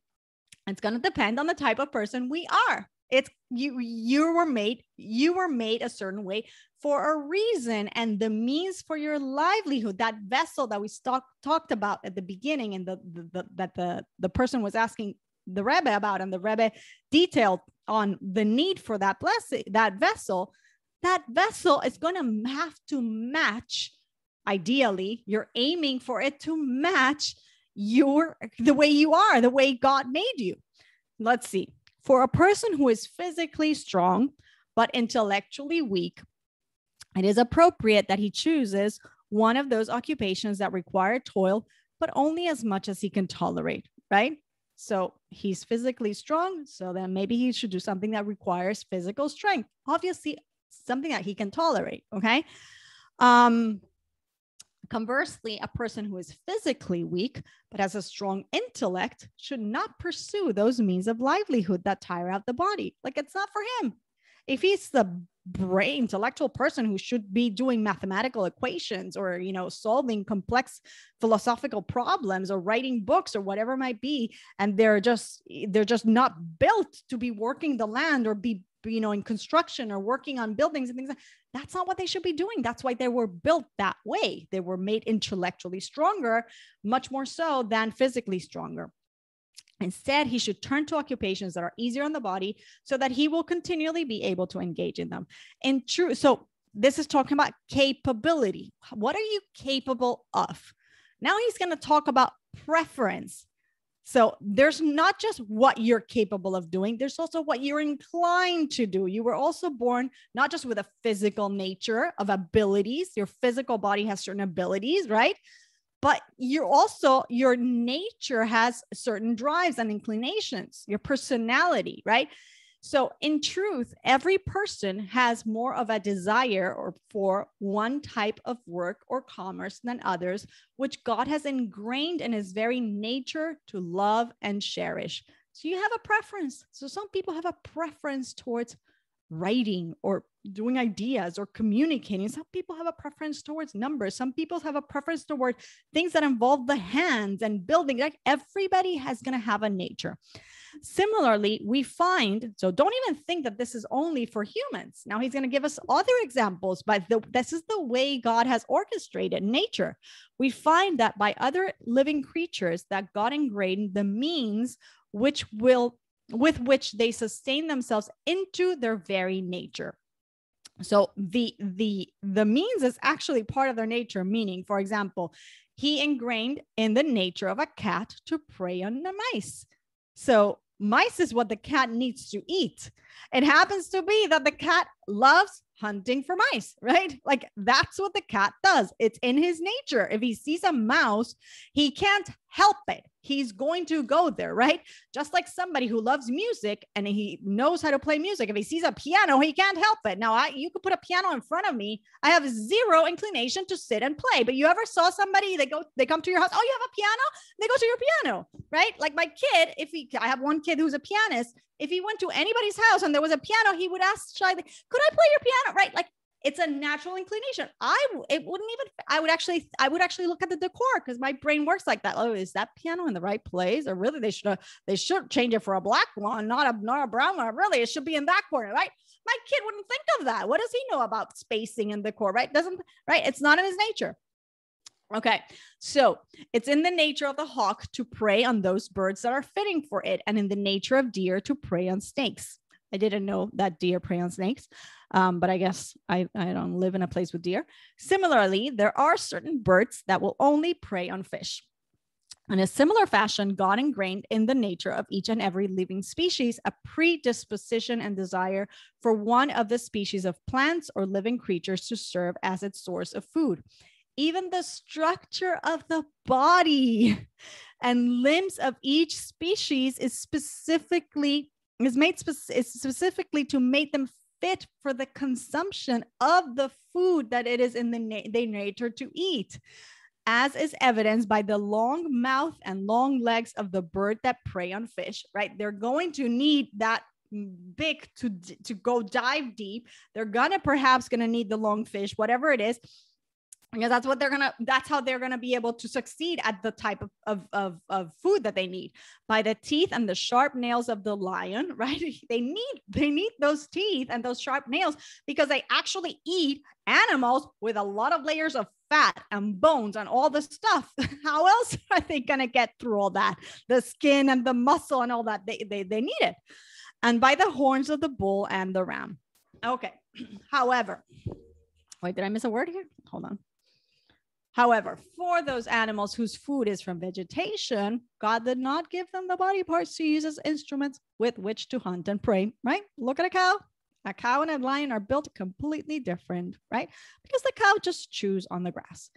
it's going to depend on the type of person we are. It's you were made a certain way for a reason, and the means for your livelihood, that vessel that we talked about at the beginning, and the person was asking the Rebbe about, and the Rebbe detailed on the need for that blessing, that vessel is going to have to match. Ideally, you're aiming for it to match the way you are, the way God made you. Let's see. For a person who is physically strong but intellectually weak, it is appropriate that he chooses one of those occupations that require toil, but only as much as he can tolerate, right? So he's physically strong, so then maybe he should do something that requires physical strength. Obviously, something that he can tolerate, okay? Conversely, a person who is physically weak but has a strong intellect should not pursue those means of livelihood that tire out the body. Like, it's not for him. If he's the brain intellectual person who should be doing mathematical equations or, solving complex philosophical problems or writing books or whatever it might be, and they're just not built to be working the land or be in construction or working on buildings and things like that. That's not what they should be doing. That's why they were built that way. They were made intellectually stronger, much more so than physically stronger. Instead, he should turn to occupations that are easier on the body so that he will continually be able to engage in them. So this is talking about capability. What are you capable of? Now he's going to talk about preference. So there's not just what you're capable of doing, there's also what you're inclined to do. You were also born not just with a physical nature of abilities, your physical body has certain abilities, right? But you're also, your nature has certain drives and inclinations, your personality, right? So in truth, every person has more of a desire or for one type of work or commerce than others, which God has ingrained in his very nature to love and cherish. So you have a preference. So some people have a preference towards writing or doing ideas or communicating. Some people have a preference towards numbers. Some people have a preference toward things that involve the hands and building. Like everybody has going to have a nature. Similarly, we find, so don't even think that this is only for humans. Now he's going to give us other examples, but this is the way God has orchestrated nature. We find that by other living creatures that God ingrained the means with which they sustain themselves into their very nature. So the means is actually part of their nature, meaning, for example, he ingrained in the nature of a cat to prey on the mice. So mice is what the cat needs to eat. It happens to be that the cat loves hunting for mice, right? Like that's what the cat does. It's in his nature. If he sees a mouse, he can't help it. He's going to go there, right? Just like somebody who loves music and he knows how to play music. If he sees a piano, he can't help it. Now, you could put a piano in front of me. I have zero inclination to sit and play. But you ever saw somebody, they come to your house, oh, you have a piano? They go to your piano, right? Like my kid, I have one kid who's a pianist. If he went to anybody's house and there was a piano, he would ask shyly, could I play your piano? Right? Like it's a natural inclination. I would actually look at the decor because my brain works like that. Oh, is that piano in the right place? Or really they should change it for a black one, not a brown one. Really, it should be in that corner, right? My kid wouldn't think of that. What does he know about spacing and decor, right? It's not in his nature. Okay, so it's in the nature of the hawk to prey on those birds that are fitting for it, and in the nature of deer to prey on snakes. I didn't know that deer prey on snakes, but I guess I don't live in a place with deer. Similarly, there are certain birds that will only prey on fish. In a similar fashion, God ingrained in the nature of each and every living species a predisposition and desire for one of the species of plants or living creatures to serve as its source of food. Even the structure of the body and limbs of each species is made specifically to make them fit for the consumption of the food that it is in their nature to eat, as is evidenced by the long mouth and long legs of the bird that prey on fish, right? They're going to need that big to go dive deep. They're perhaps gonna need the long fish, whatever it is, because that's how they're gonna be able to succeed at the type of food that they need. By the teeth and the sharp nails of the lion, right? They need those teeth and those sharp nails because they actually eat animals with a lot of layers of fat and bones and all the stuff. How else are they gonna get through all that? The skin and the muscle and all that, they need it. And by the horns of the bull and the ram. Okay. However, wait, did I miss a word here? Hold on. However, for those animals whose food is from vegetation, God did not give them the body parts to use as instruments with which to hunt and prey, right? Look at a cow. A cow and a lion are built completely different, right? Because the cow just chews on the grass.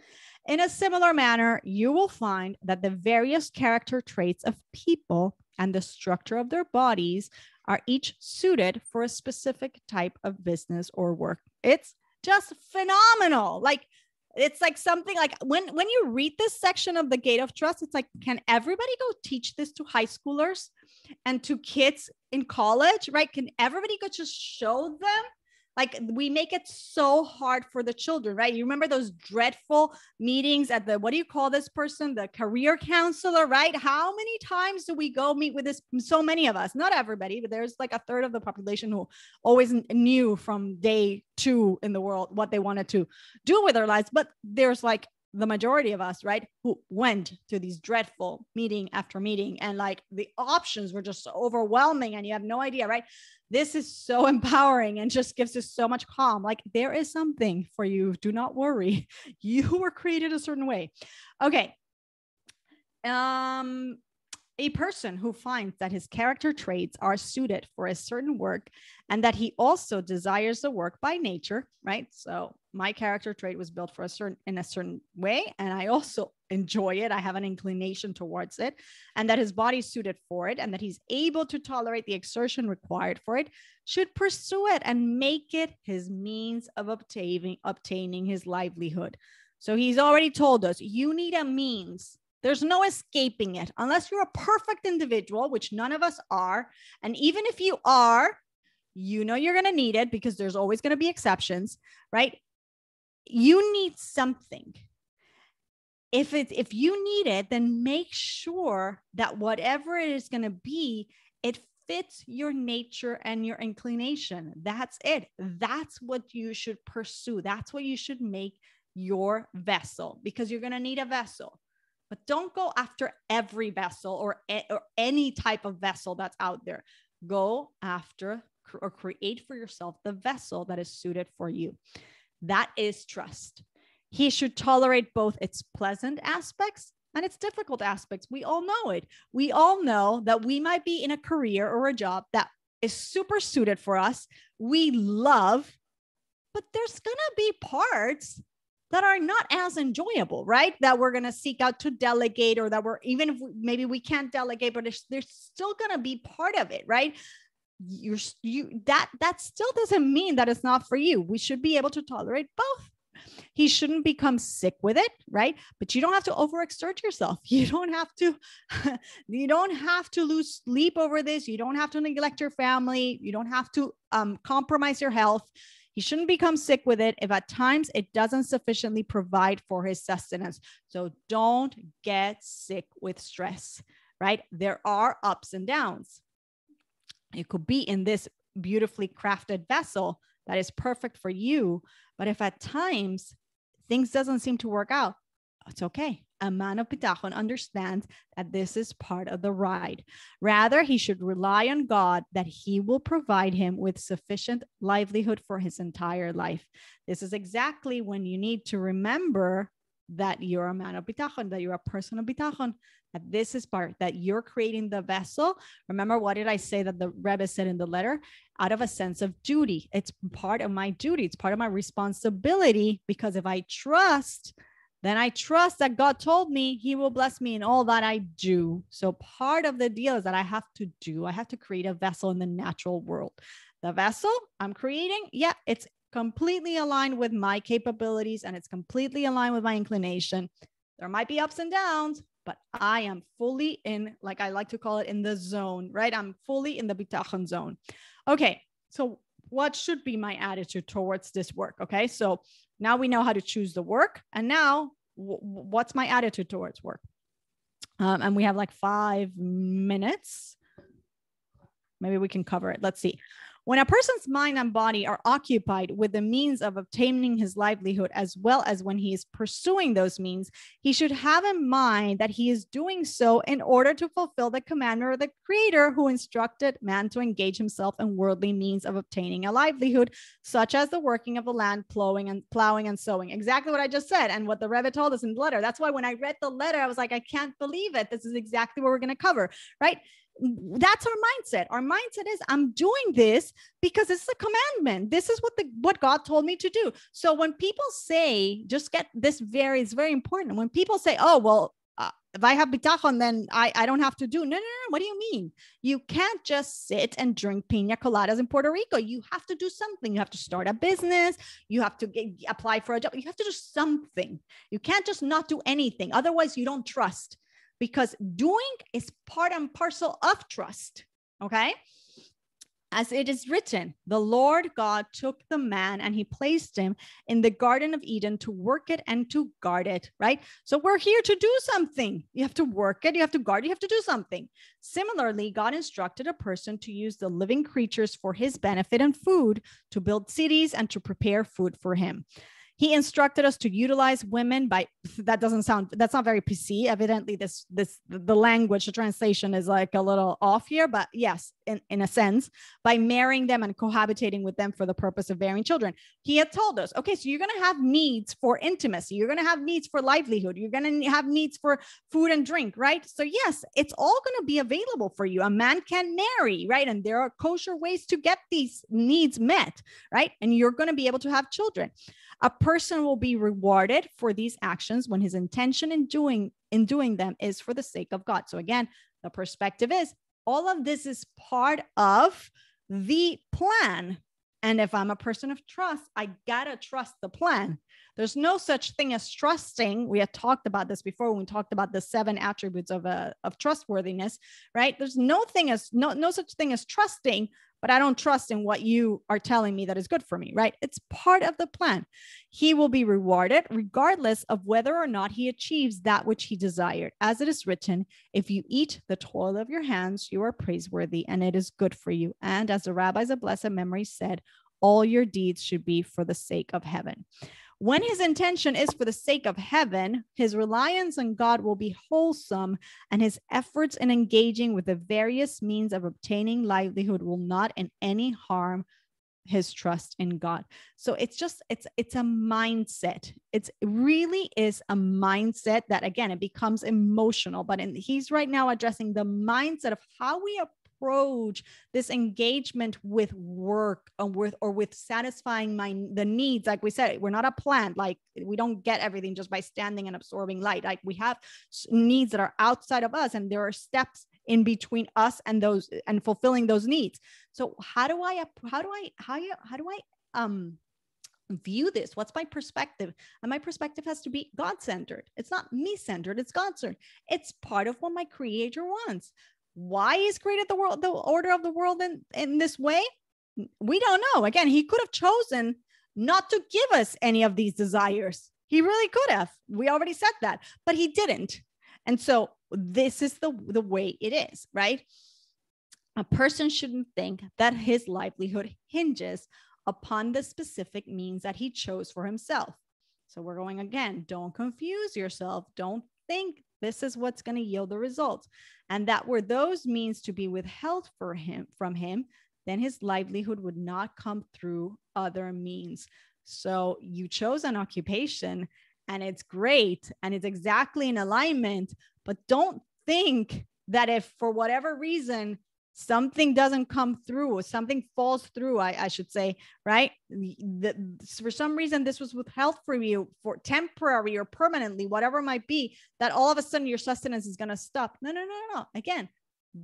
In a similar manner, you will find that the various character traits of people and the structure of their bodies are each suited for a specific type of business or work. It's just phenomenal. Like, it's like something like when you read this section of the Gate of Trust, it's like, can everybody go teach this to high schoolers and to kids in college, right? Can everybody go just show them? Like, we make it so hard for the children, right? You remember those dreadful meetings at the, what do you call this person? The career counselor, right? How many times do we go meet with this? So many of us, not everybody, but there's like a third of the population who always knew from day 2 in the world what they wanted to do with their lives. But there's like the majority of us, right, who went to these dreadful meeting after meeting, and like the options were just so overwhelming and you have no idea, right? This is so empowering and just gives us so much calm. Like, there is something for you. Do not worry. You were created a certain way. Okay. A person who finds that his character traits are suited for a certain work and that he also desires the work by nature, right? So my character trait was built for in a certain way, and I also enjoy it. I have an inclination towards it, and that his body is suited for it, and that he's able to tolerate the exertion required for it, should pursue it and make it his means of obtaining his livelihood. So he's already told us, you need a means. There's no escaping it unless you're a perfect individual, which none of us are. And even if you are, you know you're going to need it because there's always going to be exceptions, right? You need something. If you need it, then make sure that whatever it is going to be, it fits your nature and your inclination. That's it. That's what you should pursue. That's what you should make your vessel, because you're going to need a vessel. But don't go after every vessel or any type of vessel that's out there. Go after or create for yourself the vessel that is suited for you. That is trust. He should tolerate both its pleasant aspects and its difficult aspects. We all know it. We all know that we might be in a career or a job that is super suited for us. We love, but there's going to be parts that are not as enjoyable, right? That we're going to seek out to delegate, or that even if maybe we can't delegate, but there's still going to be part of it, right? That still doesn't mean that it's not for you. We should be able to tolerate both. He shouldn't become sick with it, right? But you don't have to overexert yourself. You don't have to lose sleep over this. You don't have to neglect your family. You don't have to compromise your health. He shouldn't become sick with it if at times it doesn't sufficiently provide for his sustenance. So don't get sick with stress, right? There are ups and downs. You could be in this beautifully crafted vessel that is perfect for you, but if at times things doesn't seem to work out, it's okay. A man of Bitachon understands that this is part of the ride. Rather, he should rely on God that he will provide him with sufficient livelihood for his entire life. This is exactly when you need to remember that you're a man of Bitachon, that you're a person of Bitachon, that this is part, that you're creating the vessel. Remember, what did I say that the Rebbe said in the letter? Out of a sense of duty. It's part of my duty. It's part of my responsibility, because if I trust, then I trust that God told me he will bless me in all that I do. So part of the deal is that I have to create a vessel in the natural world. The vessel I'm creating, yeah, it's completely aligned with my capabilities and it's completely aligned with my inclination. There might be ups and downs, but I am fully in, like I like to call it, in the zone, right? I'm fully in the Bitachon zone. Okay, so what should be my attitude towards this work? Okay, so now we know how to choose the work. And now what's my attitude towards work? And we have like 5 minutes. Maybe we can cover it. Let's see. When a person's mind and body are occupied with the means of obtaining his livelihood, as well as when he is pursuing those means, he should have in mind that he is doing so in order to fulfill the commandment of the Creator, who instructed man to engage himself in worldly means of obtaining a livelihood, such as the working of the land, plowing and sowing. Exactly what I just said, and what the Rebbe told us in the letter. That's why when I read the letter, I was like, I can't believe it. This is exactly what we're going to cover, right? That's our mindset. Our mindset is, I'm doing this because it's a commandment. This is what God told me to do. So when people say, just get this it's very important. When people say, oh, well, if I have bitachon, then I don't have to do. No. What do you mean? You can't just sit and drink pina coladas in Puerto Rico. You have to do something. You have to start a business. You have to apply for a job. You have to do something. You can't just not do anything. Otherwise, you don't trust. Because doing is part and parcel of trust, okay? As it is written, the Lord God took the man and he placed him in the Garden of Eden to work it and to guard it, right? So we're here to do something. You have to work it, you have to guard it, you have to do something. Similarly, God instructed a person to use the living creatures for his benefit and food, to build cities and to prepare food for him. He instructed us to utilize women that's not very PC. Evidently, the language, the translation is like a little off here, but yes, in a sense, by marrying them and cohabitating with them for the purpose of bearing children. He had told us, okay, so you're going to have needs for intimacy. You're going to have needs for livelihood. You're going to have needs for food and drink, right? So yes, it's all going to be available for you. A man can marry, right? And there are kosher ways to get these needs met, right? And you're going to be able to have children. A person will be rewarded for these actions when his intention in doing them is for the sake of God. So again, the perspective is all of this is part of the plan. And if I'm a person of trust, I gotta trust the plan. There's no such thing as trusting. We had talked about this before when we talked about the 7 attributes of trustworthiness, right? There's no such thing as trusting, but I don't trust in what you are telling me that is good for me, right? It's part of the plan. He will be rewarded regardless of whether or not he achieves that which he desired. As it is written, if you eat the toil of your hands, you are praiseworthy and it is good for you. And as the rabbis of blessed memory said, all your deeds should be for the sake of heaven. When his intention is for the sake of heaven, his reliance on God will be wholesome, and his efforts in engaging with the various means of obtaining livelihood will not in any harm his trust in God. So it's a mindset. It really is a mindset that, again, it becomes emotional, but he's right now addressing the mindset of how we approach this engagement with work or with satisfying the needs. Like we said, we're not a plant. Like we don't get everything just by standing and absorbing light. Like we have needs that are outside of us, and there are steps in between us and those and fulfilling those needs. So how do I view this? What's my perspective? And my perspective has to be God-centered. It's not me-centered, it's God-centered. It's part of what my creator wants. Why he's created the world, the order of the world in this way, we don't know. Again, he could have chosen not to give us any of these desires. He really could have. We already said that, but he didn't. And so this is the way it is, right? A person shouldn't think that his livelihood hinges upon the specific means that he chose for himself. So we're going again, don't confuse yourself. Don't think this is what's going to yield the results. And that were those means to be withheld from him, then his livelihood would not come through other means. So you chose an occupation and it's great and it's exactly in alignment, but don't think that if for whatever reason something doesn't come through or something falls through, I should say, right? For some reason, this was withheld from you for temporary or permanently, whatever it might be, that all of a sudden your sustenance is going to stop. No. Again,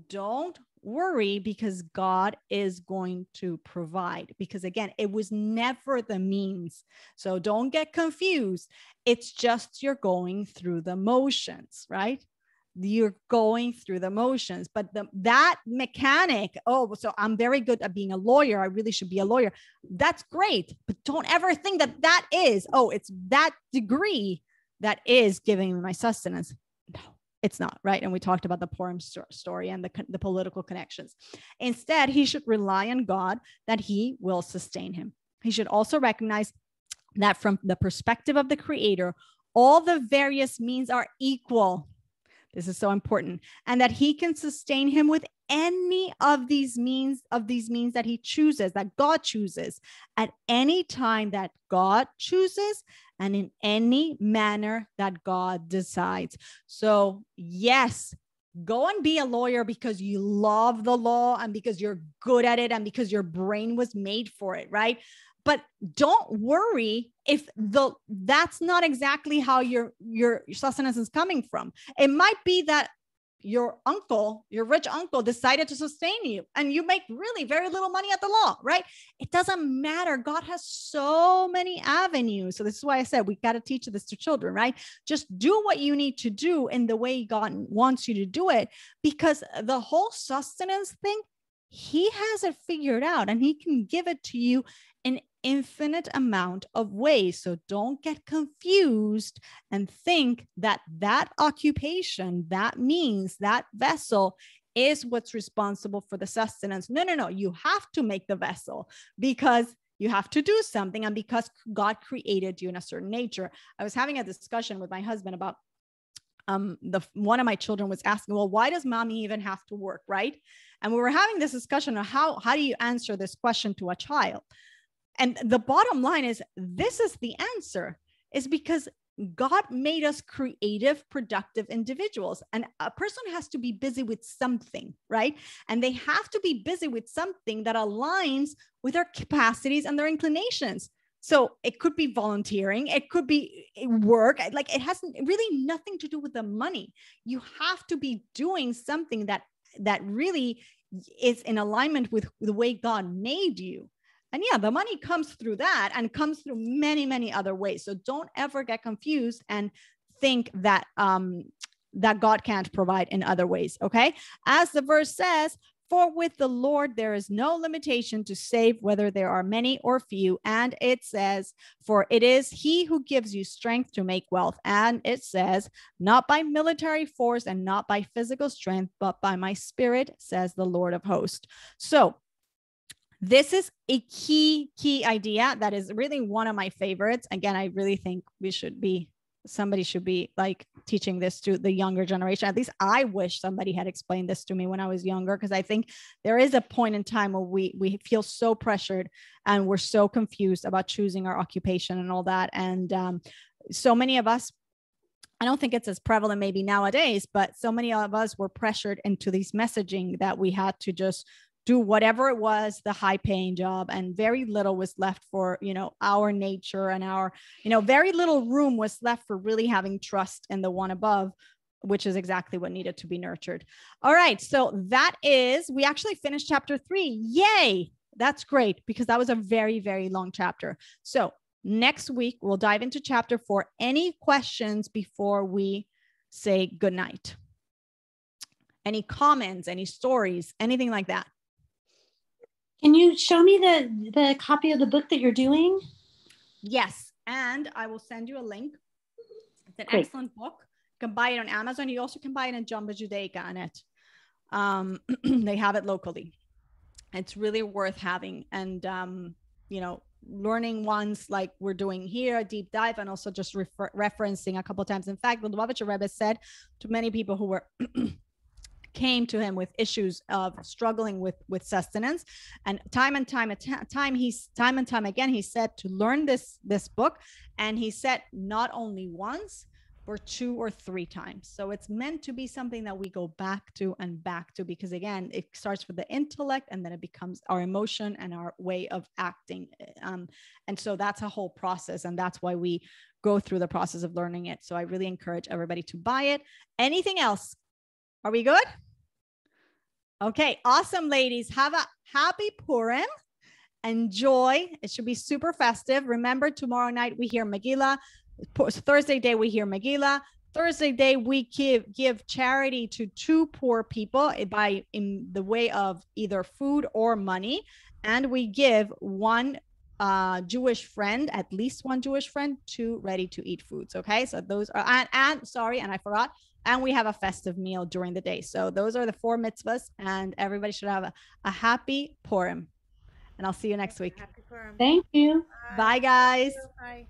don't worry, because God is going to provide, because again, it was never the means. So don't get confused. It's just you're going through the motions, right? You're going through the motions, but that mechanic, so I'm very good at being a lawyer, I really should be a lawyer. That's great, but don't ever think that is, it's that degree that is giving me my sustenance. No, it's not, right? And we talked about the Purim story and the political connections. Instead, he should rely on God that he will sustain him. He should also recognize that from the perspective of the creator, all the various means are equal. This is so important. And that he can sustain him with any of these means that he chooses, that God chooses, at any time that God chooses and in any manner that God decides. So yes, go and be a lawyer because you love the law and because you're good at it and because your brain was made for it, right? But don't worry if that's not exactly how your sustenance is coming from. It might be that your rich uncle decided to sustain you and you make really very little money at the law, right? It doesn't matter. God has so many avenues. So this is why I said we got to teach this to children, right? Just do what you need to do in the way God wants you to do it, because the whole sustenance thing, he has it figured out and he can give it to you in infinite amount of ways. So don't get confused and think that occupation, that means, that vessel is what's responsible for the sustenance. No. You have to make the vessel because you have to do something and because God created you in a certain nature. I was having a discussion with my husband about one of my children was asking, well, why does mommy even have to work, right? And we were having this discussion of how do you answer this question to a child? And the bottom line is, this is the answer, is because God made us creative, productive individuals. And a person has to be busy with something, right? And they have to be busy with something that aligns with their capacities and their inclinations. So it could be volunteering, it could be work, like it has really nothing to do with the money. You have to be doing something that really is in alignment with the way God made you. And yeah, the money comes through that and comes through many, many other ways. So don't ever get confused and think that that God can't provide in other ways. Okay. As the verse says, for with the Lord, there is no limitation to save, whether there are many or few. And it says, for it is he who gives you strength to make wealth. And it says, not by military force and not by physical strength, but by my spirit, says the Lord of hosts. So this is a key idea that is really one of my favorites. Again, I really think somebody should be like teaching this to the younger generation. At least I wish somebody had explained this to me when I was younger, because I think there is a point in time where we feel so pressured and we're so confused about choosing our occupation and all that. And so many of us, I don't think it's as prevalent maybe nowadays, but so many of us were pressured into these messaging that we had to just do whatever it was, the high paying job, and very little was left for, our nature and our, very little room was left for really having trust in the one above, which is exactly what needed to be nurtured. All right. So we actually finished chapter 3. Yay. That's great, because that was a very, very long chapter. So next week, we'll dive into chapter 4. Any questions before we say goodnight? Any comments, any stories, anything like that? Can you show me the copy of the book that you're doing? Yes. And I will send you a link. It's an excellent book. You can buy it on Amazon. You also can buy it in Jumbo Judaica on it. They have it locally. It's really worth having. And, learning ones like we're doing here, a deep dive, and also just referencing a couple of times. In fact, the Lubavitcher Rebbe said to many people who were came to him with issues of struggling with sustenance, and time and time again he said to learn this book, and he said not only once but 2 or 3 times. So it's meant to be something that we go back to, because again, it starts with the intellect and then it becomes our emotion and our way of acting, and so that's a whole process, and that's why we go through the process of learning it. So I really encourage everybody to buy it. Anything else? Are we good? Okay, awesome, ladies. Have a happy Purim. Enjoy. It should be super festive. Remember, tomorrow night we hear Megillah. Thursday day we hear Megillah. Thursday day we give charity to 2 poor people in the way of either food or money, and we give one Jewish friend, at least one Jewish friend, 2 ready-to-eat foods. Okay, so those are and I forgot. And we have a festive meal during the day. So those are the 4 mitzvahs, and everybody should have a happy Purim. And I'll see you next week. Happy Purim. Thank you. Bye, guys. Bye.